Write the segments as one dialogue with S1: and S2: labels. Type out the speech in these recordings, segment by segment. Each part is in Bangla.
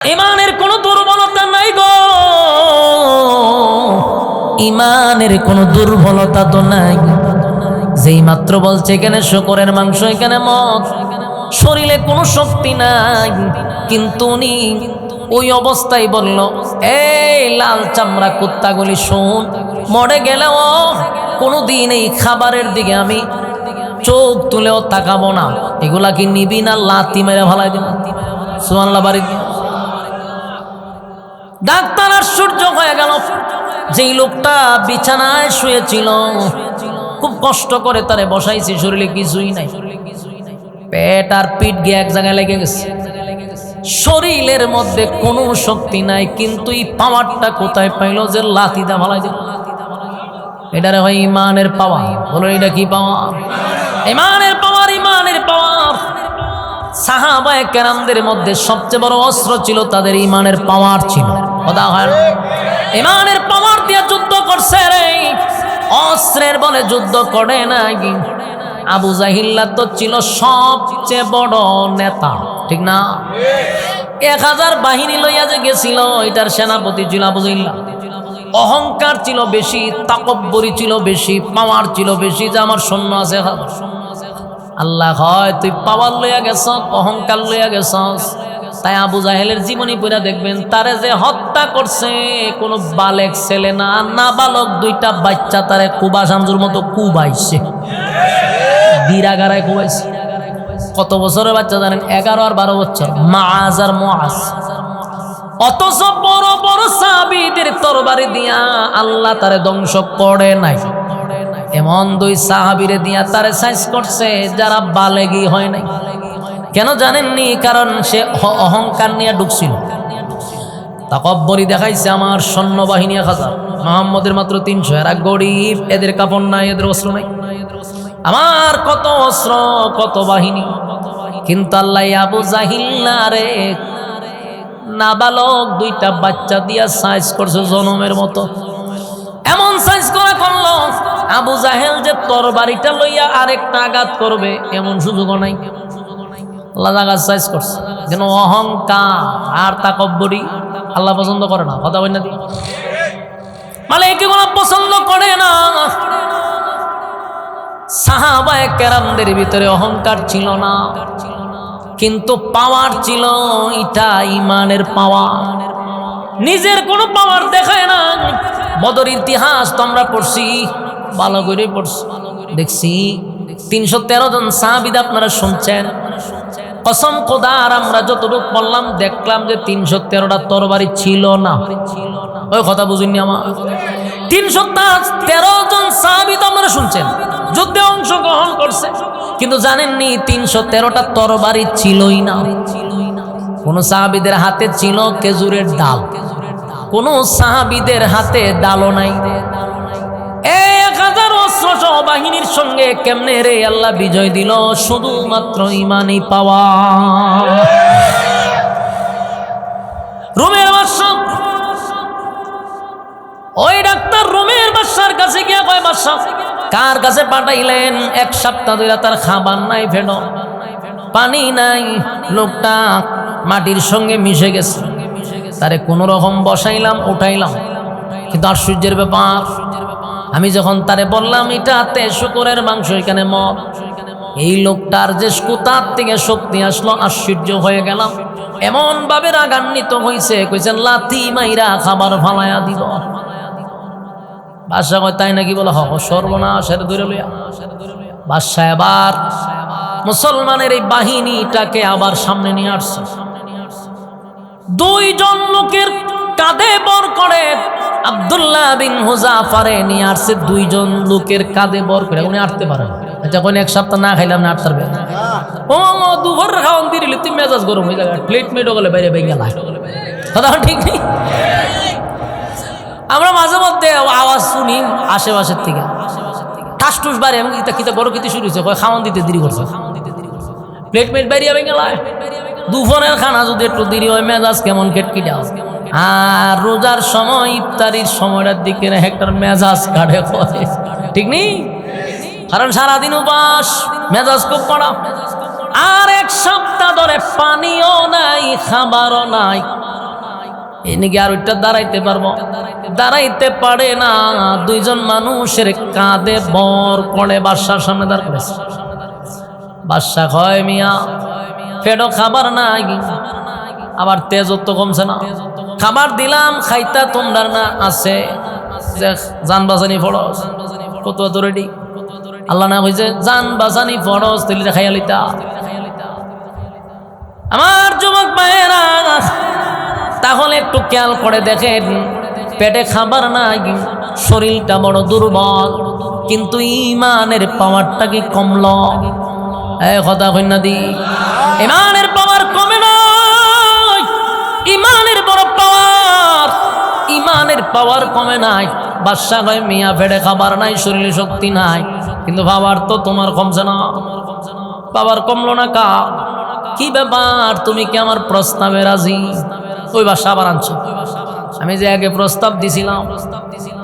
S1: ইমানের কোনো দুর্বলতা নাই গো, ইমানের কোনো দুর্বলতা তো নাই। যেই মাত্র বলছে এখানে শূকরের মাংস, এখানে মদ, শরীরে কোনো শক্তি নাই, কিন্তু উনি ওই অবস্থায় বলল, এই লাল চামড়া কুত্তাগুলি শোন, মরে গেলেও কোনোদিন এই খাবারের দিকে আমি চোখ তুলেও তাকাবো না। এগুলা কি নিবি না লাথি মেরে ভালাই দিব? সুবহানাল্লাহ বাড়ি দিয়ে ডাক্তার আশ্চর্য হয়ে গেল। যেই লোকটা বিছানায় শুয়েছিল, খুব কষ্ট করে তারে বসাইছে, শরীরে কিছুই নাই, পেট আর পিঠ গিয়ে এক জায়গায় লেগে গেছে, শরীরের মধ্যে কোনো শক্তি নাই, কিন্তু এই পাওয়ারটা কোথায় পাইলো যে লাথি দা ভালাই দিল? এটারে হয় ইমানের পাওয়ার। বলো এটা কি পাওয়ার? ইমানের পাওয়ার, ইমানের পাওয়ার। সাহাবায়ে কেরামদের মধ্যে সবচেয়ে বড় অস্ত্র ছিল তাদের ইমানের পাওয়ার ছিল। কথা হয়, ইমানের পাওয়ার দিয়ে যুদ্ধ করছে রে, অস্ত্রের বলে যুদ্ধ করে নাই। আবু জাহিল্লা তো ছিল সবচেয়ে বড় নেতা, ঠিক না? 1000 বাহিনী লইয়া যে গেছিল, এটার সেনাপতি ছিল আবু জাহিল্লা। অহংকার ছিল বেশি, তাকব্বুরি ছিল বেশি, পাওয়ার ছিল বেশি, যে আমার সৈন্য আছে। আল্লাহ হয় তুই পাওয়ার লইয়া গেছ, অহংকার লইয়া গেছস। তাই আবু জাহেলের জীবনী পড়া দেখবেন, তারে যে হত্যা করছে কোনো বালেক ছেলে না, নাবালক 2টা বাচ্চা তারে কুবা শামসুর মতো কুবাইছে, দিরাগারায় কুবাইছে। কত বছরের বাচ্চা জানেন? 11 আর 12 বছর, মাআজ আর মুআজ। অথচ বড় বড় সাহাবীদের তরবারি দিয়া আল্লাহ তারে ধ্বংস করে নাই। এমন 2 সাহাবীরে দিয়া তারে সাইজ করছে যারা বালেগী হয় নাই। কেন জানেননি? কারণ সে অহংকার নিয়ে ঢুকছিল, তাকব্বরি দেখাইছে। আমার সৈন্যবাহিনী 1000, মুহাম্মদের মাত্র 300, এরা গরিব, এদের কাপড় নাই, এদের অস্ত্র নাই। আমার কত অস্ত্র, কত বাহিনী, কিন্তু আল্লাহ আবু জাহিল্লারে নাবালক 2টা বাচ্চা দিয়া সাইজ করছে জনমের মতো। এমন সাইজ করা করলো, আবু জাহেল যে তরবারিটা লইয়া আরেকটা আঘাত করবে এমন সুযোগও নাই। আল্লাহ জায়গা সাইজ করছে, যেন অহংকার আর তাকব্বুরি আল্লাহ পছন্দ করে না। কথা বল না, মানে এগুলো পছন্দ করে না। সাহাবায়ে কেরামদের ভিতরে অহংকার ছিল না, কিন্তু পাওয়ার ছিল। এটা ইমানের পাওয়ার, নিজের কোনো পাওয়ার দেখায় না। বদর ইতিহাস তো আমরা পড়ছি, ভালো করে পড়ছি, দেখছি 313 জন সাহাবী আপনারা শুনছেন। কসম খোদার আমরা যতটুকু বললাম দেখলাম যে 313টা তরবারি ছিল না। ওই কথা বুঝিনি আমার? 313 জন সাহাবী তো আপনারা শুনছেন যুদ্ধে অংশগ্রহণ করছে, কিন্তু জানেননি 313টা তরবারি ছিলই না। কোন সাহাবীদের হাতে ছিল খেজুরের ডাল, কোন সাহাবীদের হাতে ডালও নাই। 1000 অস্ত্র বাহিনীর সঙ্গে কেমনে রে আল্লাহ বিজয় দিল? শুধুমাত্র ইমানই পাওয়া। রোমের বাদশা, ওই ডাক্তার রোমের বাদশার কাছে গিয়া কয়, বাদশা কার কাছে পাঠাইলেন? 1 সপ্তাহ ধরে তার খাবার নাই, ফেনো পানি নাই, লোকটা মাটির সঙ্গে মিশে গেছে। তারে কোন রকম বসাইলাম, উঠাইলাম, কিন্তু আশ্চর্যের ব্যাপার, আমি যখন তারে বললাম এটাতে শূকরের মাংস, এখানে মদ, এই লোকটার যে কোথার থেকে শক্তি আসলো, আশ্চর্য হয়ে গেলাম। এমন ভাবে রাগান্বিত হয়েছে, কইছেন লাথি মাইরা খাবার ফালাইয়া দিব। বাদশা কয় তাই নাকি? বলে হ, সর্বনাশ, এর ধরে লইয়া। বাদশা আবার মুসলমানের এই বাহিনীটাকে আবার সামনে নিয়ে আসছে। 2 জন লোকের কাঁধে বর করে আব্দুল্লাহ বিন হুযাফারে নিয়ে আসছে। 2 জন লোকের কাঁধে বর করে, উনি আটতে পারেন। যখন 1 সপ্তাহ না খাইলাম না, আটতে পারবে? ও দুপুর খাওয়ান দিলে তুই মেজাজ গরম হয়ে যাবে, প্লেট মেটো গেলে বাইরে ভেঙে গেল। কথা ঠিক নেই? আমরা মাঝে মধ্যে আওয়াজ শুনি আশেপাশের থেকে, ঠাস টুস বাড়ি, এবং কিতা বড় কিছু শুরু হয়েছে, খাওয়ান দিতে দেরি করছে, প্লেট মেট বাইরে ভেঙে গেল। দুপুরের খানা যদি একটু দেরি হয়, মেজাজ কেমন কেটকিটা। আর রোজার সময়, ইফতারির সময়টার দিকে একটার মেজাজ কাটে, ঠিক নেই? কারণ সারাদিন উপাস, মেজাজ খুব কড়া। আর 1 সপ্তাহ ধরে পানিও নাই, খাবারও নাই। এদিকে আর ওইটা দাঁড়াইতে পারবো? দাঁড়াইতে পারে না। 2 জন মানুষের কাঁধে বর করে বাদশার সামনে দাঁড় করেছে। বাদশা কয়, মিয়া পেটও খাবার নাই, আবার তেজও তো কমছে না। খাবার দিলাম, খাইতা তোমরা না আছে, জান বাঁচানি ফরজ। কত তো রেডি? আল্লাহ না কইছে জান বাঁচানি ফরজ, তেলিটা খাইয়া লইতা। আমার যুবক ভাইয়েরা, তাহলে একটু খেয়াল করে দেখেন, পেটে খাবার নাই, শরীরটা বড় দুর্বল, কিন্তু ইমানের পাওয়ারটা কি কমল? কথা কইনা দি, ইমানের পাওয়ার কমে নাই। ইমানের বড় পাওয়ার, ইমানের পাওয়ার কমে নাই। বাদশা কয়, মিয়া পেটে খাবার নাই, শরীরে শক্তি নাই, কিন্তু পাওয়ার তো তোমার কমছে না। পাওয়ার কমলো না কা? কি ব্যাপার, তুমি কি আমার প্রস্তাবে রাজি? ওই বাদশা আবার আনছো। আমি যে আগে প্রস্তাব দিছিলাম,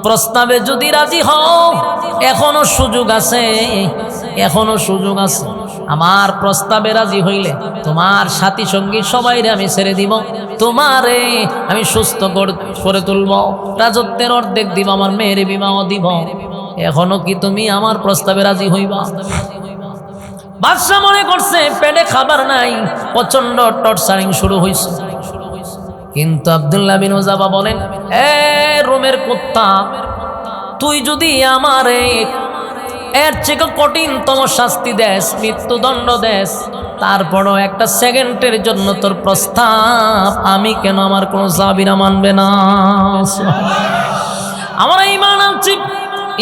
S1: প্রস্তাবে যদি রাজি হও, এখনো সুযোগ আছে, এখনো সুযোগ আছে। আমার প্রস্তাবে রাজি হইলে তোমার সাথী সঙ্গী সবাইরে আমি ছেড়ে দিব, তোমারে আমি সুস্থ করে তুলব, রাজত্বের অর্ধেক দিব, আমার মেয়ের বিবাহ দিব। এখনো কি তুমি আমার প্রস্তাবে রাজি হইবা? বাদশা মনে করছে পেটে খাবার নাই, প্রচন্ড টর্চারিং শুরু হয়েছে। কিন্তু আব্দুল্লাহ বিন উযাবা বলেন, এ রোমের কুত্তা, তুই যদি আমারে এর চেয়ে কঠিনতম শাস্তি দেস, মৃত্যুদণ্ড দেস, তারপরও 1 সেকেন্ডের জন্য তোর প্রস্তাব আমি কেন আমার কোনো সাহাবীরা মানবে না? আমরা ঈমান আনছি,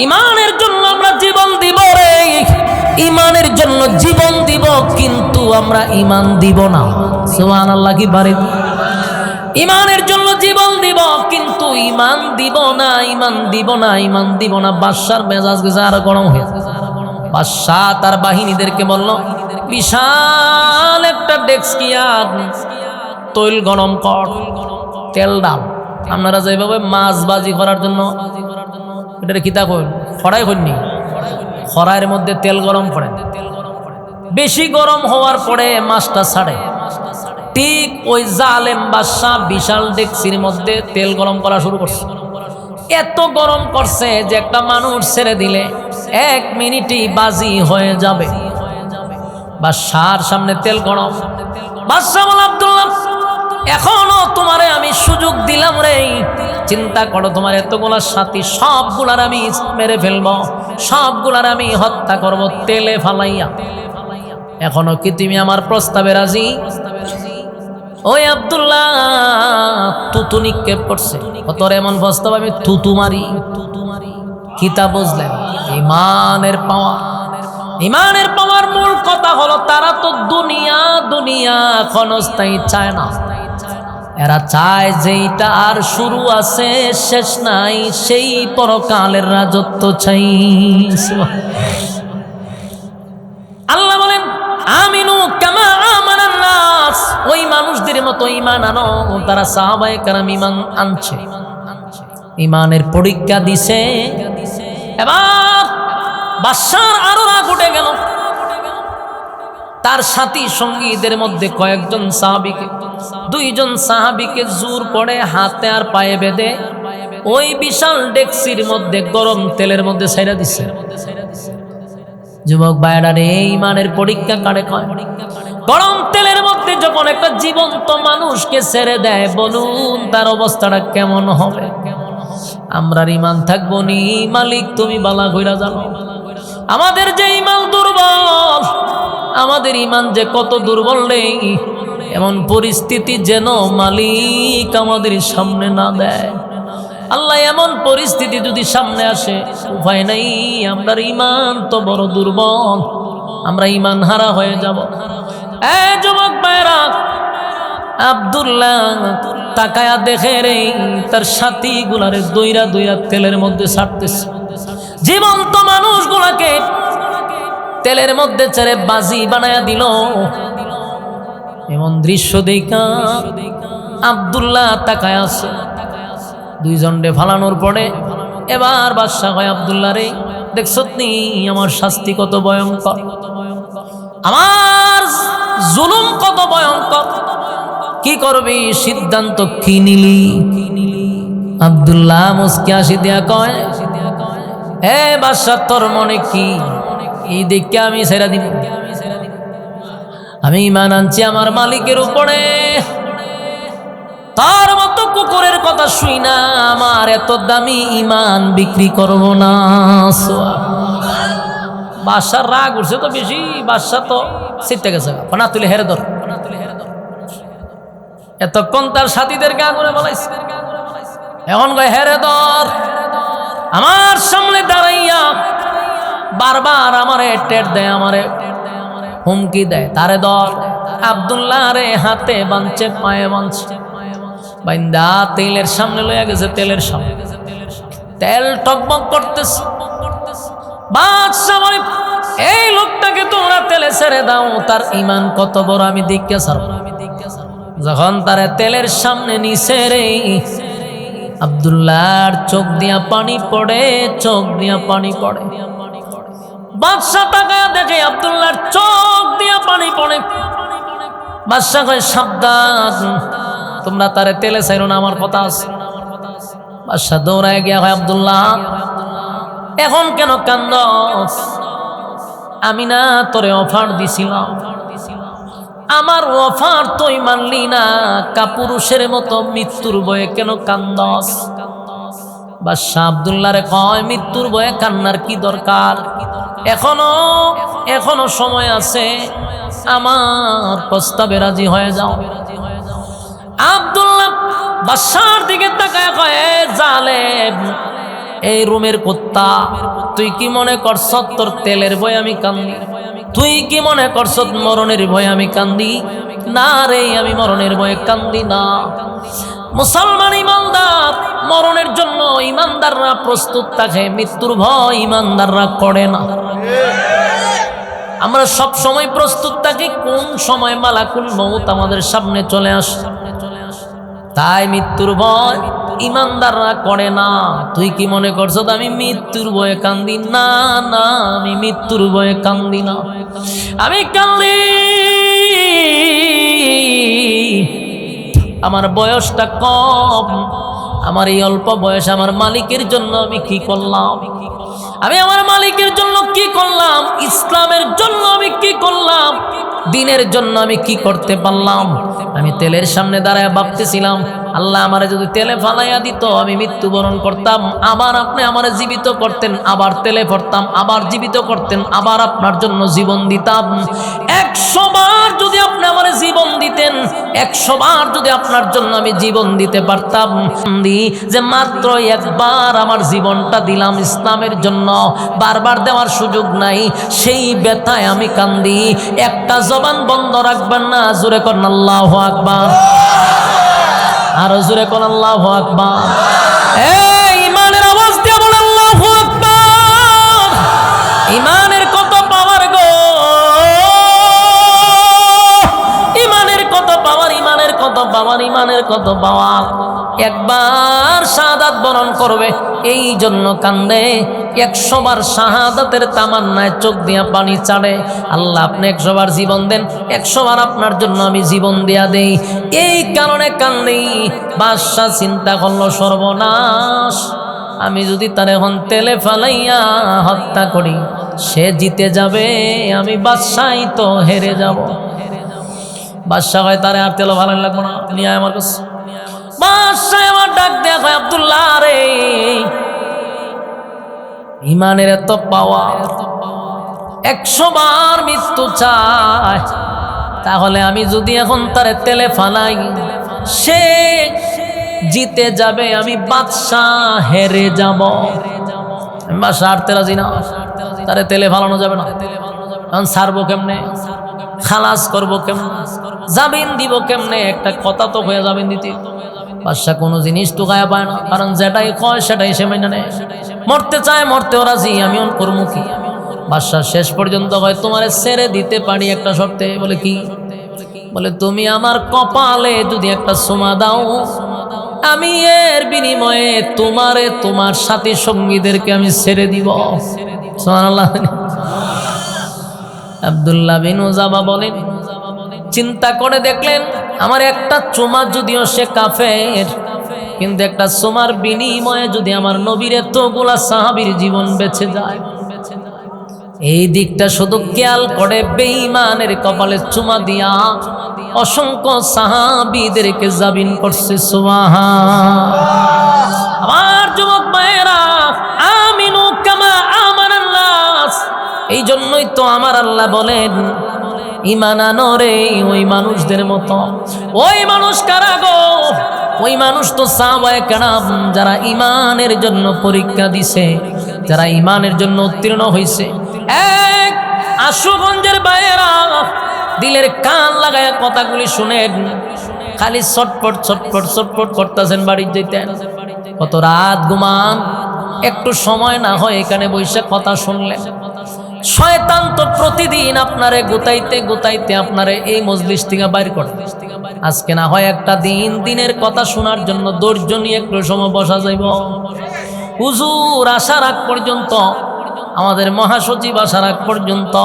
S1: ঈমানের জন্য আমরা জীবন দিব রে, ঈমানের জন্য জীবন দিব, কিন্তু আমরা ঈমান দিব না। সুবহানাল্লাহ কি পারে? ঈমানের জন্য জীবন দিব, কিন্তু ঈমান দিব না, ঈমান দিব না, ঈমান দিব না। বাদশার মেজাজ গেছে আরো গরম হয়ে। বাদশাহ তার বাহিনীদেরকে বলল, বিশাল একটা ডেস্কিয়া তৈল গরম কর, তেল ডাল। আপনারা যেভাবে মাছ বাজি করার জন্য এটা কিতা করেন, খড়াই করেননি, খড়াইয়ের মধ্যে তেল গরম করেন, বেশি গরম হওয়ার পরে মাছটা ছাড়ে। ঠিক ওই জালেম বাদশাহ বিশাল ডেকচির মধ্যে তেল গরম করা শুরু করছে। এত গরম করছে যে একটা মানুষ ছেড়ে দিলে 1 মিনিটই বাজি হয়ে যাবে। বাদশার সামনে তেল গরম। বাদশাহ বলে, আব্দুল্লাহ, এখনো তোমারে আমি সুযোগ দিলাম রে, চিন্তা করো, তোমার এতগুলা সাথী সবগুলার আমি মেরে ফেলবো, সবগুলার আমি হত্যা করব তেলে ফালাইয়া। এখনো কি তুমি আমার প্রস্তাবে রাজি? ওই আব্দুল্লাহ তুতু নিক্ষেপ করছে, তোর এমন প্রস্তাব আমি তুতু মারি। কিতা বুঝলেন? ঈমানের পাওয়ার। ঈমানের পাওয়ার মূল কথা হলো, তারা তো দুনিয়া দুনিয়া ক্ষণস্থায়ী চায় না, এরা চায় যেইটা আর শুরু আছে শেষ নাই, সেই পরকালের রাজত্ব চাই। আল্লাহ বলেন, আমিনু কামা আমানান নাস, ওই মানুষদের মতো ঈমান আনো, তারা সাহাবায়ে কেরাম ঈমান আনছে, ঈমানের পরীক্ষা দিছে। এবার বাদশার আরো রাগ উঠে গেল। তার সাথী সঙ্গীদের মধ্যে কয়েকজন সাহাবীকে, 2 জন সাহাবীকে জোর করে হাতে আর পায়ে বেঁধে ওই বিশাল ডেকচির মধ্যে গরম তেলের মধ্যে ছাইরা দিছে। যুবক ভাইরা রে, ঈমানের পরীক্ষা কারে কয়? গরম তেলের মধ্যে যখন একটা জীবন্ত মানুষকে ছেড়ে দেয়, বলুন তার অবস্থাটা কেমন হবে? আমরার ঈমান থাকবো নি? মালিক তুমি বালা কইরা জানো। আমাদের যে ঈমান দুর্বল, আমাদের ঈমান যে কত দুর্বল রে, এমন পরিস্থিতি যেন মালিক আমাদের সামনে না দেয়। আল্লাহ এমন পরিস্থিতি যদি সামনে আসে, উপায় নাই, আমাদের ঈমান তো বড় দুর্বল, আমরা ঈমান হারা হয়ে যাব। যুবক ভাইরা, আব্দুল্লাহ তাকায়া দেখে রে, তার সাথী গুলারে দইরা দইরা তেলের মধ্যে ছাড়তেছে। জীবন্ত মানুষগুলাকে তেলের মধ্যে ছেড়ে বাজি বানায়া দিল। এমন দৃশ্য দেখা আব্দুল্লাহ তাকায় আছে। 2 জনরে ফালানোর পরে এবার বাদশা হয়, আব্দুল্লাহ রে, দেখছ নি আমার শাস্তি কত ভয়ঙ্কর? আমার জুলুম কত ভয়ঙ্কর, কি করবি সিদ্ধান্ত কি নিলি? আব্দুল্লাহ মুস্কি হাসি দিয়া কয়, হে বাদশা তোর মনে কি? এই দেখে আমি ছেড়ে দিব? আমি ঈমান আনছি আমার মালিকের উপরে, তার মতো কুকুরের কথা শুই না, আমার এত দামি ঈমান বিক্রি করব না। বাদশার রাগ উঠছে তো বেশি, বাদশা তো সিটে গেছে, না তুলে হেরে ধর। এতক্ষণ তার সাথীদের গা করে বলাইছে, এখন কয় হেরে ধর। আমার সামনে দাঁড়াইয়া বারবার আমারে টেট দেয়, আমারে হুমকি দেয়, তারে ধর। আব্দুল্লাহ রে হাতে বাঁধছে, পায়ে বাঁধছে, বাইন্দা তেলের সামনে লইয়া গেছে, তেলের সামনে তেল টকবক করতেছে। বাদশা বলে, এই লোকটাকে তোমরা তেলে ছেড়ে দাও, তার ঈমান কত বড় আমি দেখে ছাড়ব। যখন তারা তেলের সামনে নিছে রে, আব্দুল্লাহর চোখ দিয়া পানি পড়ে, চোখ দিয়া পানি পড়ে। বাদশা তাকায়া দেখে আব্দুল্লাহর চোখ দিয়া পানি পড়ে। বাদশা কয়, সাবধান, তোমরা তারে তেলে ছাইরো না, আমার কথা আছে। বাদশা দৌড়ায় গিয়া কয়, আব্দুল্লাহ এখন কেন কান্দস? আমি না তোরে অফার দিছিলাম, আমার অফার তুই মানলি না, কাপুরুষের মতো মৃত্যুর ভয়ে কেন কান্দস? বাদশা আব্দুল্লাহরে কয়, মৃত্যুর ভয়ে কান্নার কি দরকার? এখনো সময় আছে, আমার প্রস্তাবে রাজি হয়ে যাও। আব্দুল্লাহ বাদশার দিকে তাকায় কয়, জালেম, এই রুমের কুত্তা, তুই কি মনে করছ তোর তেলের ভয় আমি কান্দি? তুই কি মনে করছ মরণের ভয় আমি কান্দি? না রে, আমি মরণের ভয়ে কান্দি না। মুসলমান ইমানদার মরণের জন্য ইমানদাররা প্রস্তুত থাকে, মৃত্যুর ভয় ইমানদাররা করে না। আমরা সব সময় প্রস্তুত থাকি, কোন সময় মালাকুল মউত আমাদের সামনে চলে আসে। তাই মৃত্যুর ভয় ইমানদাররা করে না। তুই কি মনে করছ আমি মৃত্যুর ভয়ে কান্দি? না না, আমি মৃত্যুর ভয়ে কান্দি না। আমি কান্দি আমার বয়সটা কম, আমার এই অল্প বয়স আমার মালিকের জন্য আমি কি করলাম? আমি আমার মালিকের জন্য কি করলাম? ইসলামের জন্য আমি কি করলাম? দিনের জন্য আমি কি করতে পারলাম? আমি তেলের সামনে দাঁড়ায় ভাবতেছিলাম, আল্লাহ আমারে যদি তেলে ফালাইয়া দিত, আমি মৃত্যুবরণ করতাম, আবার আপনি আমারে জীবিত করতেন, আবার তেলে পড়তাম, আবার জীবিত করতেন, আবার আপনার জন্য জীবন দিতাম। 100 বার যদি আপনি আমারে জীবন দিতেন, 100 বার যদি আপনার জন্য আমি জীবন দিতে পারতাম, যে মাত্র একবার আমার জীবনটা দিলাম ইসলামের জন্য, বারবার দেওয়ার সুযোগ নাই, সেই ব্যথায় আমি কান্দি। একটা জবান বন্ধ রাখবেন না, জোরে করেন আল্লাহু আকবার, আরো জোরে করেন আল্লাহু আকবার। এই ইমানের আওয়াজ দিয়ে বলেন আল্লাহু আকবার। ইমানের কত পাওয়ার গো, ইমানের কত পাওয়ার, ইমানের কত পাওয়ার, ইমানের কত পাওয়ার। একবার শাহাদাত বরণ করবে এই জন্য কান্দে, 100 বার শাহাদাতের তামান্নায় চোখ দিয়া পানি ছাড়ে। আল্লাহ আপনি 100 বার জীবন দেন, 100 বার আপনার জন্য আমি জীবন দিয়া দেই, এই কারণে কান্দি। বাদশা চিন্তা করলো, সর্বনাশ, আমি যদি তার এখন তেলে ফালাইয়া হত্যা করি, সে জিতে যাবে, আমি বাদশাই তো হেরে যাব। বাদশা হয় তারে আর তেলে ভালো লাগবো না, নিয়ে আয় আমার কাছে। বাদশা আমার ডাক দেয়া হয়, আব্দুল্লাহ রে, ইমানের এত পাওয়া, 100 বার মৃত্যু চায়, তাহলে আমি যদি এখন তারে তেলে ফালাই, সে জিতে যাবে, আমি বাদশাহ হেরে যাব। বাদশা আর তেরাজি না, তারে তেলে ফালানো যাবে না। এখন ছাড়বো কেমনে, খালাস করবো কেমনে, জামিন দিব কেমনে? একটা কথা তো হয়ে জামিন দিতে। বাদশা কোনো জিনিস তো গায়ে পায় না, কারণ যেটাই কয় সেটাই সে মেনে নেয়। মরতে চায়, মরতেও রাজি, আমি অন করবো কি? বাদশা শেষ পর্যন্ত হয়, তোমারে ছেড়ে দিতে পারি একটা শর্তে। বলে কি? বলে তুমি আমার কপালে যদি একটা চুমা দাও, আমি এর বিনিময়ে তোমারে তোমার সাথী সঙ্গীদেরকে আমি ছেড়ে দিব। সুবহানাল্লাহ। আব্দুল্লাহ বিন উযাবা বলেন, চিন্তা করে দেখলেন আমার একটা চুমা, যদিও সে কাফের, কিন্তু একটা চুমার বিনিময়ে যদি আমার নবীর এতগুলা সাহাবীর জীবন বেঁচে যায়, এই দিকটা শুধু খেয়াল করে বেঈমানের কপালে চুমা দিয়া অসংখ্য সাহাবীদেরকে জাবিন করছে। সুবহান। আমার যুবক ভাইয়েরা, আমিনু কামা আমানান নাস। এই জন্যই তো আমার আল্লাহ বলেন ঈমান আনো রে ওই মানুষদের মতো। ওই মানুষ কারা গো? ওই মানুষ তো সাহাবায়ে কেরাম, যারা ঈমানের জন্য পরীক্ষা দিছে, যারা ঈমানের জন্য উত্তীর্ণ হয়েছে। এক আশুগঞ্জের ভাইয়েরা, দিলের কান লাগায়া কথাগুলি শুনেন, খালি ছটপট ছটপট ছটপট করতেছেন বাড়ি যেতেন। কত রাত ঘুমান, একটু সময় না হয় এখানে বসে কথা শুনলেন। শয়তান তো প্রতিদিন আপনারে গুতাইতে গুতাইতে আপনারে এই মজলিস থেকে বাইর করে। আজকে না হয় একটা দিন দিনের কথা শোনার জন্য ধৈর্য নিয়ে একটু সময় বসা যাইব। হুজুর আসার আগ পর্যন্ত, আমাদের মহাসচিব আসার আগ পর্যন্ত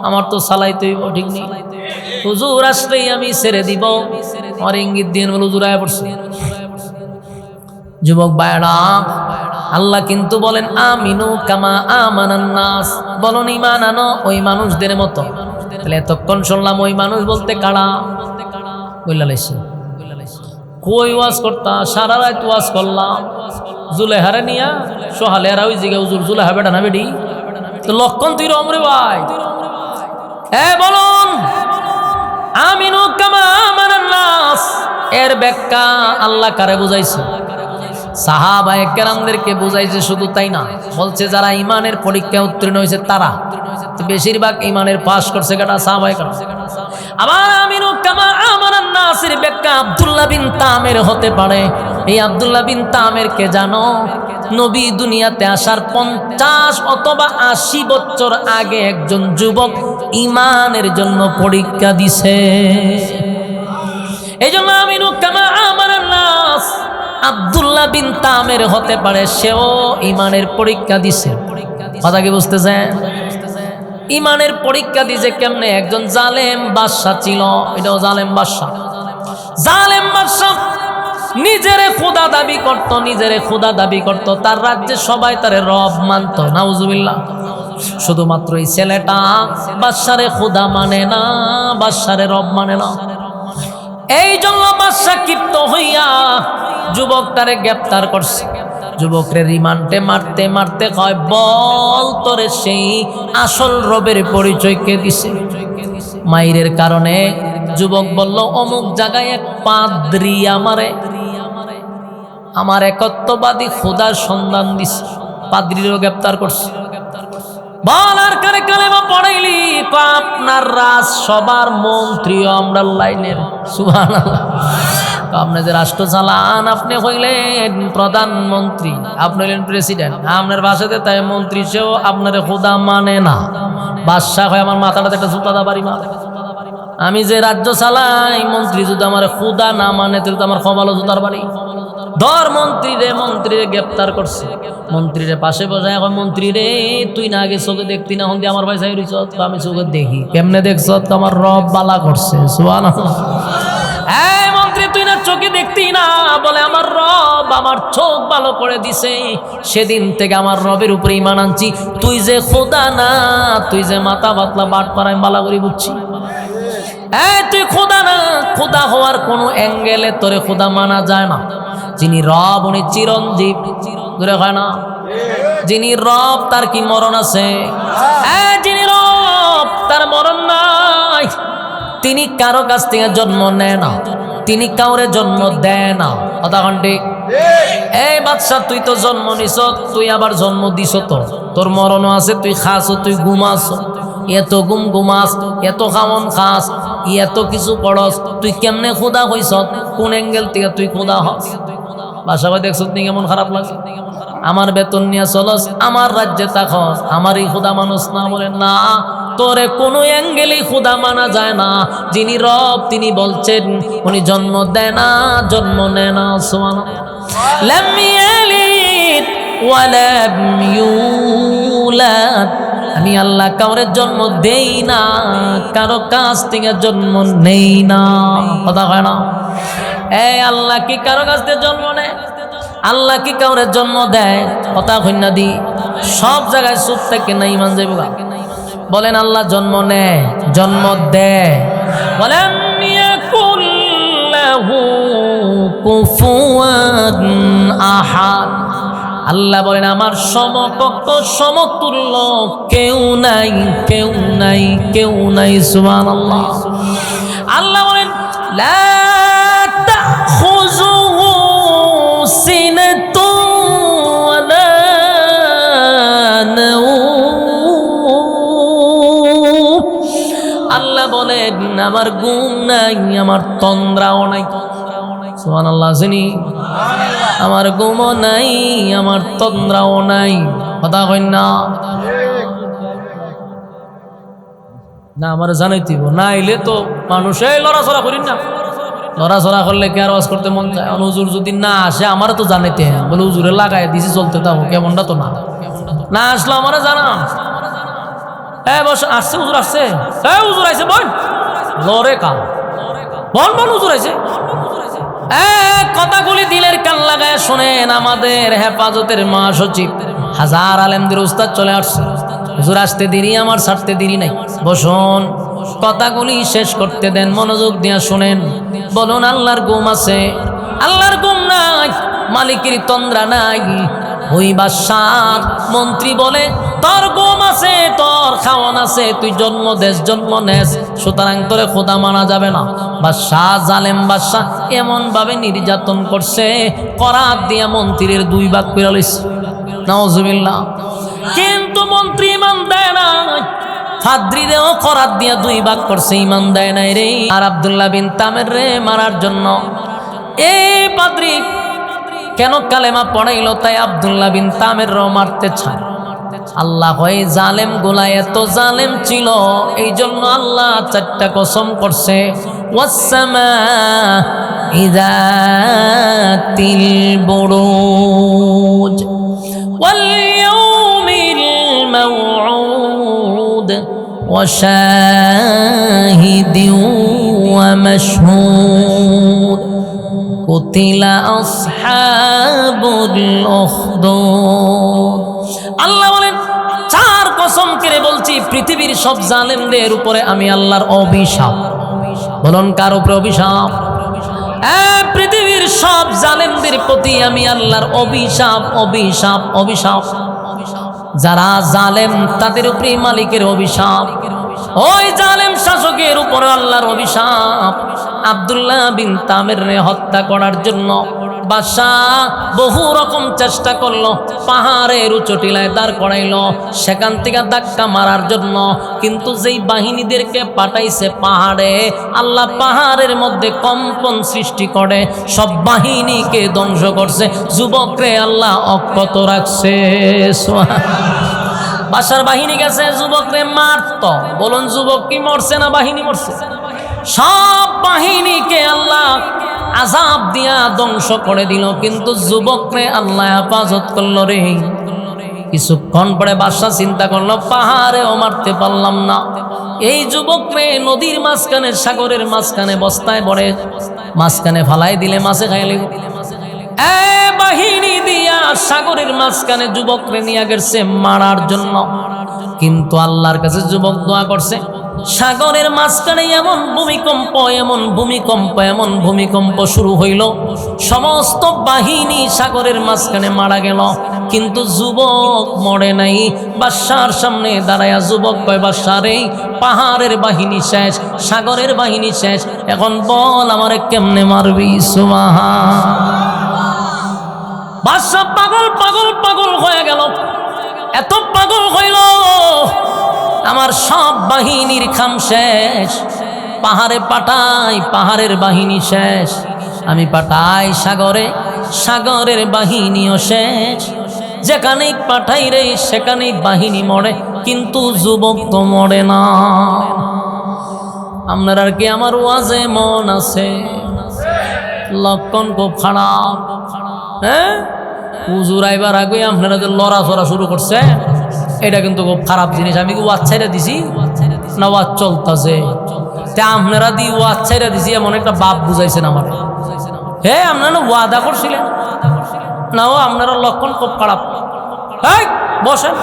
S1: আমার তো চালাইতে হইব, ঠিক নেই? হুজুর আসলেই আমি ছেড়ে দিব। আমার ইঙ্গিত দিয়ে বলে হুজুর আয়া পড়ছে। যুবক ভাইরা, আল্লাহ কিন্তু বলেন আমিনু কামা আমানান নাস, বলুন ঈমান আনো ওই মানুষদের মতো। তাহলে এতক্ষণ শুনলাম ওই মানুষ বলতে কারা? বইলা লাইছে কই ওয়াজ করতা, সারা রাত ওয়াজ করলাম। জুলেহারে নিয়া সোহালেরা ওই জিগা হুজুর জুলেহা বেটা না বেডি, তো লক্ষণ তুই রমরে ভাই। হ্যাঁ বলুন আমিনু কামা আমানান নাস, এর ব্যাখ্যা আল্লাহ কারে বুঝাইছে? সাহাবায়ে কেরামদেরকে বুঝাইছে। শুধু তাই না, বলছে যারা ঈমানের পরীক্ষায় উত্তীর্ণ হয়েছে তারা। বেশিরভাগ ঈমানের পাশ করছে কারা? সাহাবায়ে কেরাম। আবার আমিনু কামা আমানান নাসের ব্যাখ্যা আব্দুল্লাহ বিন তামের হতে পারে। এই আব্দুল্লাহ বিন তামের কে জানো? নবী দুনিয়াতে আসার 50 অথবা 80 বছর আগে একজন যুবক ঈমানের জন্য পরীক্ষা দিছে। এই জন্য আমিনু কামা আমানান নাস আব্দুল্লাহ বিন তামের হতে পারে, সেও ঈমানের পরীক্ষা দিছে। কথা কি বুঝতেছেন? ঈমানের পরীক্ষা দিছে কেমনে? একজন জালেম বাদশা ছিল, এটাও জালেম বাদশা। জালেম বাদশা নিজেরে খোদা দাবি করত, নিজেরে খোদা দাবি করত। তার রাজ্যে সবাই তারে রব মানত। নাউজুবিল্লাহ। শুধুমাত্র এই ছেলেটা বাদশারে খোদা মানে না, বাদশারে রব মানে না। এই জন্য বাদশা ক্ষিপ্ত হইয়া যুবকটারে গ্রেফতার করছে। যুবকরে রিমান্ডে মারতে মারতে কয়, বল তোরে সেই আসল রবের পরিচয় কে দিছে? মাইরের কারণে যুবক বলল, অমুক জায়গায় এক পাদ্রী আমার একত্ববাদী খোদার সন্ধান দিছে। পাদ্রীরও গ্রেফতার করছে। বল আর কারে কালেমা পড়াইলি? আপনার রাজ সবার মন্ত্রীও আমরা লাইনের। সুবহানাল্লাহ। আপনি যে রাষ্ট্র চালান, আপনি হইলেন প্রধানমন্ত্রী, আপনি হইলেন প্রেসিডেন্ট। আপনার বাসাতে তাই মন্ত্রী সেও আপনার খোদা মানে না। বাদশাহ হয় আমার মাথাটাতে একটা জুতা দা বাড়ি মার। আমি যে রাজ্য চালাই, মন্ত্রী যদি আমার খোদা না মানে তাহলে তো আমার খবালো জুতার বাড়ি। ধর মন্ত্রীরে গ্রেপ্তার করছে। মন্ত্রীরে পাশে বসায়, এখন মন্ত্রী রে তুই না আগে চোখে দেখতি না, হন্দি আমার পয়সা রইছ। আমি চোখে দেখি। কেমনে দেখছ? আমার রব বালা করছে। সুবহানাল্লাহ। এই মন্ত্রী, তুই না চোখে দেখতি না? বলে আমার রব আমার চোখ ভালো করে দিছে। সেদিন থেকে আমার রবের উপরে ঈমান আনছি। তুই যে খোদা না, তুই যে মাথা বাতলা বাট পাড়ায় বালা করে বুঝছি। তুই খোদা না, খোদা হওয়ার কোনো অ্যাঙ্গেলে তোরে খোদা মানা যায় না। যিনি রব উনি চিরঞ্জীব, দূরে হয় না। যিনি রব তার কি মরণ আছে? যিনি রব তার মরণ নাই। তিনি কারো কাছ থেকে জন্ম নেয় না, তিনি কাউরে জন্ম দেয় না। কথা ঠিক? এই বাদশা, তুই তো জন্ম নিছ, তুই আবার জন্ম দিছ, তোর মরণও আছে। তুই খাস, তুই ঘুমাস, এত ঘুমাস, এত খাওয়ন খাস, এত কিছু করস। তুই কেমনে খোদা হইস? কোন অ্যাঙ্গেল থেকে তুই খোদা হস? বাসাবাই দেখছ নি কেমন খারাপ লাগে? আমার বেতন নিয়ে চলস, আমার রাজ্যে থাকস, আমারই খোদা মানুষ না? বলে না, তোরে কোনো অ্যাঙ্গেলেই খোদা মানা যায় না। যিনি রব তিনি বলছেন উনি জন্ম দেয় না, জন্ম নেয় না। সুবহানাল্লাহ। লাম ইয়ালিদ ওয়া লাম ইউলাদ আমি আল্লাহ কাউরে জন্ম দেই না, কারো কাছ থেকে জন্ম নেই না। কথা হয় না? এই আল্লাহ কি কারো কাছ থেকে জন্ম নেয়? আল্লাহ কি কাউরে জন্ম দেয়? কথা হয় না দি সব জায়গায় চুপ থেকে না ইমান যাইব। বলেন আল্লাহ জন্ম নেয়, জন্ম দেয়। বলেন ইয়াকুল্লাহু কুফুয়ান আহাদ। আল্লাহ বলেন আমার সমকক্ষ সমতুল্য কেউ নাই, কেউ নাই, কেউ নাই। সুবহানাল্লাহ। আল্লাহ বলেন লা তাখুযুহু সিনাতুন ওয়ালা নাওম। আল্লাহ বলেন আমার ঘুম নাই, আমার তন্দ্রাও নাই। সুবহানাল্লাহ। জানি আমার ঘুমও নাই, আমার তন্দ্রাও নাই। কথা কইন না না আমার জানাইতেইব না, এলে তো মানুষ এই লড়াচড়া করিন না। লড়াচড়া করলে কে আর ওয়াজ করতে মন চায়? হুজুর যদি না আসে আমারও তো জানাইতে হয়, বলে হুজুরে লাগাই দিছি চলতে থাকো, কেমনটা তো না না আসলো আমারে জানা। হ্যাঁ বস আসছে, হুজুর আসছে, হ্যাঁ হুজুর আইছে, বল লড়ে কা বল বল হুজুর আইছে। কথাগুলি দিলের কান লাগায় শোনেন। আমাদের হেফাজতের মহাসচিব হাজার আলেমদের উস্তাদ চলে আসছে। হুজুর আসতে দেরি, আমার ছাড়তে দেরি নাই। বসুন, কথাগুলি শেষ করতে দেন, মনোযোগ দিয়া শুনেন। বলুন আল্লাহর ঘুম আছে? আল্লাহর ঘুম নাই, মালিকের তন্দ্রা নাই। ওই বাদশার মন্ত্রী বলে তোর ঘুম আছে, তোর খাওয়ান আছে, তুই জন্ম দেশ জন্ম নেস, সুতরাং তোরে খোদা মানা যাবে না। বাদশাহ জালেম বাদশাহ এমন ভাবে নির্যাতন করছে, করাত দিয়া মন্ত্রীর 2 ভাগ করে লইছে। নাউজুবিল্লাহ। কিন্তু মন্ত্রী ইমান দেয় না, ফাদ্রিরেও করাত দিয়া 2 ভাগ করছে, ইমান দেয় নাই রে। আর আব্দুল্লাহ বিন তামের রে মারার জন্য এই পাদ্রী কেন কালেমা পড়াইল, তাই আব্দুল্লাহ বিন তামের র মারতে চায়। আল্লাহ হয় জালেম গুলা এত জালেম ছিল, এই জন্য আল্লাহ 4টা কসম করছে। ওয়াসসামা ইযাতিল বুরুজ ওয়াল ইয়াউমিল মাউউদ ওয়া শাহিদিন ওয়া মাশহুদ কুতিলা আসহাবুল উখদুদ। আল্লাহ বলেন 4 কসম করে বলছি, পৃথিবীর সব জালেমদের উপরে আমি আল্লাহর অভিশাপ। বলুন কার উপরে অভিশাপ? পৃথিবীর সব জালেমদের প্রতি আমি আল্লাহর অভিশাপ, অভিশাপ, অভিশাপ। যারা জালেম তাদের উপরে মালিকের অভিশাপ। ওই জালেম শাসকের উপরে আল্লাহর অভিশাপ। আব্দুল্লাহ বিন তামের রে হত্যা করার জন্য বাদশাহ বহু রকম চেষ্টা করলো, পাহাড়ের উঁচু টিলায় দাঁড় করাইলো, সেখান থেকে ধাক্কা মারার জন্য। কিন্তু যেই বাহিনীদেরকে পাঠাইছে পাহাড়ে, আল্লাহ পাহাড়ের মধ্যে কম্পন সৃষ্টি করে সব বাহিনীকে ধ্বংস করছে। যুবকরে আল্লাহ অক্ষত রাখছে। বাদশার বাহিনী গেছে যুবকরে মারত। বলুন যুবক কি মরছে না বাহিনী মরছে? সব বাহিনীকে আল্লাহ আযাব দিয়া ধ্বংস করে দিল, কিন্তু যুবকরে আল্লাহ হেফাজত করল রে। কিছুক্ষণ পরে বাদশা চিন্তা করলো পাহাড়েও মারতে পারলাম না, এই যুবকরে নদীর মাঝখানে সাগরের মাঝখানে বস্তায় ভরে মাঝখানে ফালাই দিলে মাছে খাইলে। বাহিনী দিয়া সাগরের মাঝখানে যুবকরে নিয়ে গেছে মারার জন্য। কিন্তু আল্লাহর কাছে যুবক দোয়া করছে, সাগরের মাঝখানে এমন ভূমিকম্প, এমন ভূমিকম্প, এমন ভূমিকম্প শুরু হইল, সমস্ত বাহিনী সাগরের মাঝখানে মারা গেল, কিন্তু যুবক মরে নাই। বাদশার সামনে দাঁড়ায়া যুবক কয়, বাদশা রে, পাহাড়ের বাহিনী শেষ, সাগরের বাহিনী শেষ, এখন বল আমারে কেমনে মারবি? সুবহান। বাদশা পাগল পাগল পাগল হয়ে গেল। এত পাগল হইল, আমার সব বাহিনীর খাম শেষ, পাহাড়ে পাঠাই, পাহাড়ের বাহিনী শেষ, আমি পাঠাই সাগরে, সাগরের বাহিনীও শেষ, যেখানেই পাঠাই রে সেখানেই বাহিনী মরে, কিন্তু যুবক তো মরে না। আপনার আর কি আমার ওয়াজে মন আছে? লক্ষণ খুব খারাপ। হ্যাঁ হুজুর আইবার আগে আপনারা যে লড়াচড়া শুরু করছে, এটা কিন্তু খুব খারাপ জিনিস। আমি কি ওয়াজ ছেড়ে দিছি না ওয়াজ চলতেছে? তা আপনারা দি ওয়াজ ছেড়ে দিছি এমন একটা বাপ বুঝাইছেন আমার। হ্যাঁ, আপনারা ওয়াদা করছিলেন না, ও আপনারা লক্ষণ খুব খারাপ। হ্যাঁ বসেন,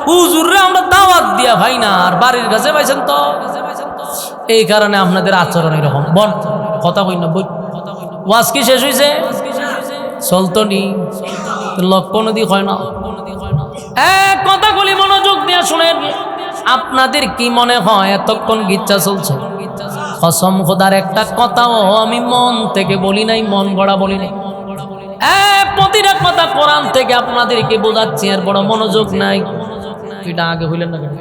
S1: হুজুররে আমরা দাওয়াত দিয়া ভাই না, আর বাড়ির কাছে পাইছেন তো, এই কারণে আপনাদের আচরণ এরকম। বল কথা কই না, বই ওয়াজ কি শেষ হয়েছে? চলতো নি, লক্ষণ দি হয় না। এক কথা বলি, মনোযোগ দিয়ে শুনেন। আপনাদের কি মনে হয় এতক্ষণ গিচ্ছা চলছে? কসম খোদার একটা কথাও আমি মন থেকে বলি নাই, মন গড়া বলি নাই। প্রতিটা কথা কোরআন থেকে আপনাদেরকে বোঝাচ্ছি, আর বড় মনোযোগ নাই। এটা আগে হইলেন না কেন?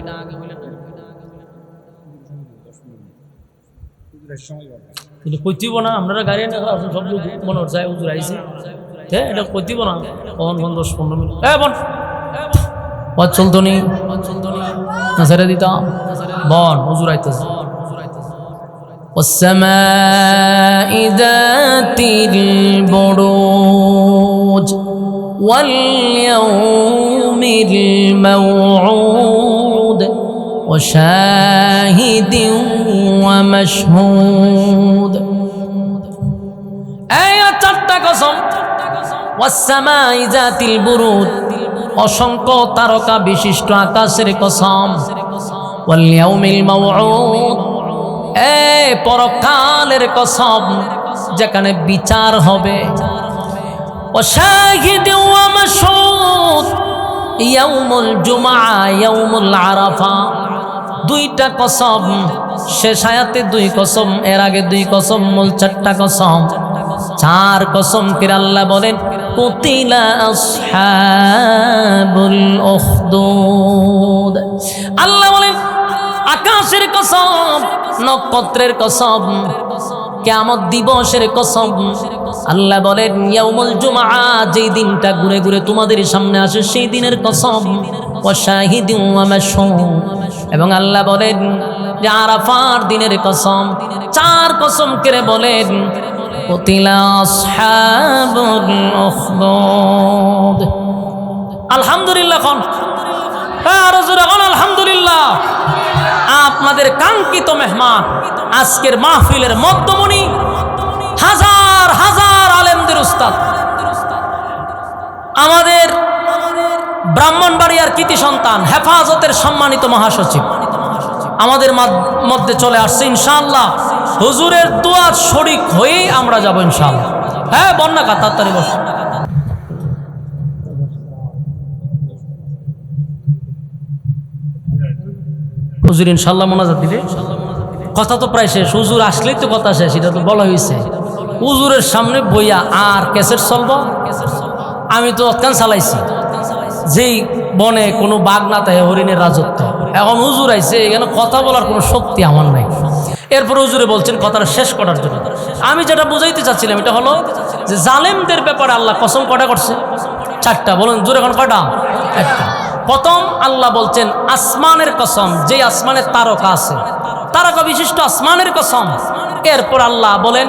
S1: কইতিব না, আপনারা গাড়ি সব মনে হচ্ছে হুজুর আইছে। হ্যাঁ, এটা কইতিব না, কখন 10-15 মিনিট। বন ওয়াজ চলতো নি, ছেড়ে দিতাম। বন হুজুর আইতেছে। والسماء ذات البروج واليوم الموعود وشاهد ومشهود। চারটা কসম। والسماء ذات البروج, অসংখ্য তারকা বিশিষ্ট আকাশের কসম। واليوم الموعود, পরকালের কসম, যেখানে বিচার হবে। ওয়াশাহিদিন ওয়া মাশহুদ, ইয়াউমুল জুমআ, ইয়াউমুল আরাফা। দুইটা কসম, শেষ আয়াতে দুই কসম, এর আগে দুই কসম, মূল চারটা কসম। চার কসম করে আল্লাহ বলেন কুতিলা আসহাবুল উখদুদ। আল্লাহ বলেন আকাশের কসম, নক্ষত্রের কসম, কিয়ামত দিবসের কসম। আল্লাহ বলেন ইয়াউমুল জুমআ, যেই দিনটা ঘুরে ঘুরে তোমাদের সামনে আসে সেই দিনের কসম। ওয়া শাহিদিন ওয়া মাশহুদ, এবং আল্লাহ বলেন যে আরাফার দিনের কসম। চার কসম করে বলেন কুতিলা আসহাবুল উখদুদ। আলহামদুলিল্লাহ কোন, আর জোরে কোন আলহামদুলিল্লাহ। আপনাদের কাঙ্ক্ষিত মেহমান, আজকের মাহফিলের মধ্যমণি, হাজার হাজার আলেমদের উস্তাদ, আমাদের ব্রাহ্মণবাড়িয়ার কৃতি সন্তান, হেফাজতের সম্মানিত মহাসচিব আমাদের মধ্যে চলে আসছে ইনশাআল্লাহ। হুজুরের দোয়ার শরীক হয়েই আমরা যাব ইনশাআল্লাহ। হ্যাঁ বন্যা কাতারি বস। হুজুর ইনশাআল্লাহ মোনাজাত দিবে। কথা তো প্রায় শেষ, হুজুর আসলেই তো কথা শেষ, এটা তো বলা হয়েছে। হুজুরের সামনে বইয়া আর ক্যাসেট চলবো? আমি তো অত্যান চালাইছি, যেই বনে কোনো বাঘ না থাকে, হরিণের রাজত্ব। এখন হুজুর আইছে, এখানে কথা বলার কোনো শক্তি আমার নাই। এরপর হুজুরে বলছেন কথাটা শেষ করার জন্য। আমি যেটা বুঝাইতে চাচ্ছিলাম এটা হলো যে জালেমদের ব্যাপারে আল্লাহ কসম কটা করছে? চারটা। বলুন জোরে, এখন কটা? একটা। প্রথম আল্লাহ বলছেন আসমানের কসম, যে আসমানের তারকা আছে, তারকা বিশিষ্ট আসমানের কসম। এরপর আল্লাহ বলেন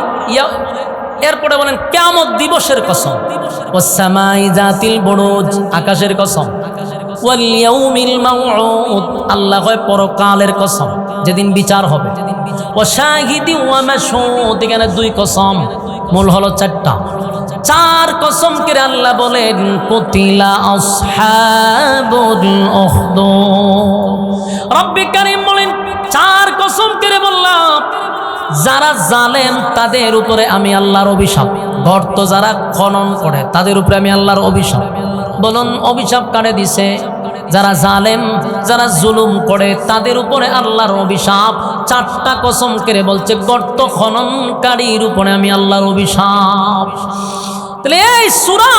S1: এরপরে বলেন কিয়ামত দিবসের কসম। ওয়াস-সামাই যাতিল বুরুজ, আকাশের কসম। ওয়াল ইয়াউমিল মাউউদ, আল্লাহ কয় পরকালের কসম, যেদিন বিচার হবে। ওয়া শাহিদি ওয়া মাশহুদ, এখানে দুই কসম, মূল হলো চারটা। চার কসম করে আল্লাহ বলেন কুতিলা আসহাবুল উখদুদ। রব্বে কারীম বলেন চার কসম করে বললাম যারা জালেম তাদের উপরে আমি আল্লাহর অভিশাপ। গর্ত যারা খনন করে তাদের উপরে আমি আল্লাহর অভিশাপ। বলুন অভিশাপ কারে দিছে? যারা জালেম, যারা জুলুম করে তাদের উপরে আল্লাহর অভিশাপ। চারটা কসম করে বলছে গর্ত খননকারীর উপরে আমি আল্লাহর অভিশাপ। তাহলে এই সূরা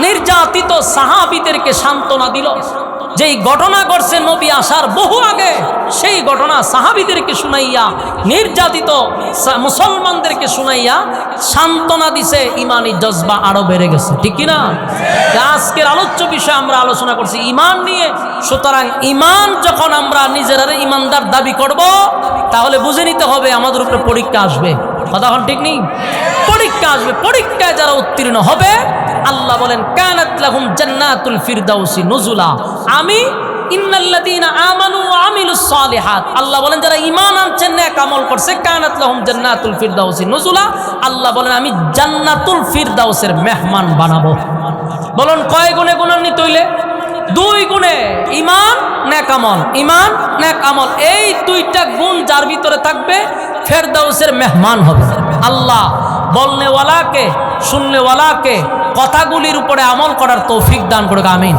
S1: নির্যাতিত সাহাবীদেরকে সান্ত্বনা দিল। যেই ঘটনা ঘটছে নবী আসার বহু আগে, সেই ঘটনা সাহাবীদেরকে শুনাইয়া, নির্যাতিত মুসলমানদেরকে শুনাইয়া সান্ত্বনা দিছে। ইমানি জজবা আরো বেড়ে গেছে, ঠিক কিনা? আজকের আলোচ্য বিষয় আমরা আলোচনা করছি ইমান নিয়ে। সুতরাং ইমান যখন আমরা নিজেরা ইমানদার দাবি করব, তাহলে বুঝে নিতে হবে আমাদের উপরে পরীক্ষা আসবে। কথা এখন ঠিক নেই? পরীক্ষা আসবে। পরীক্ষায় যারা উত্তীর্ণ হবে, আল্লাহ বলেন কানাত লাহুম জান্নাতুল ফিরদাউসি নুজুলা, আমি ইন্নাল্লাযীনা আমানু ওয়া আমিলুস সালিহাত, আল্লাহ বলেন যারা ঈমান আনছেন নেক আমল করছে, কানাত লাহুম জান্নাতুল ফিরদাউসি নুজুলা, আল্লাহ বলেন আমি জান্নাতুল ফিরদাউসের মেহমান বানাবো। বলুন কয় গুণে গুণান্বিত হইলে? 2 গুণে, ঈমান নেক আমল, ঈমান নেক আমল, এই 2টা গুণ যার ভিতরে থাকবে ফেরদাউসের মেহমান হবে। আল্লাহ বলনেওয়ালাকে শুননেওয়ালাকে কথাগুলির উপরে আমল করার তৌফিক দান করুক, আমিন।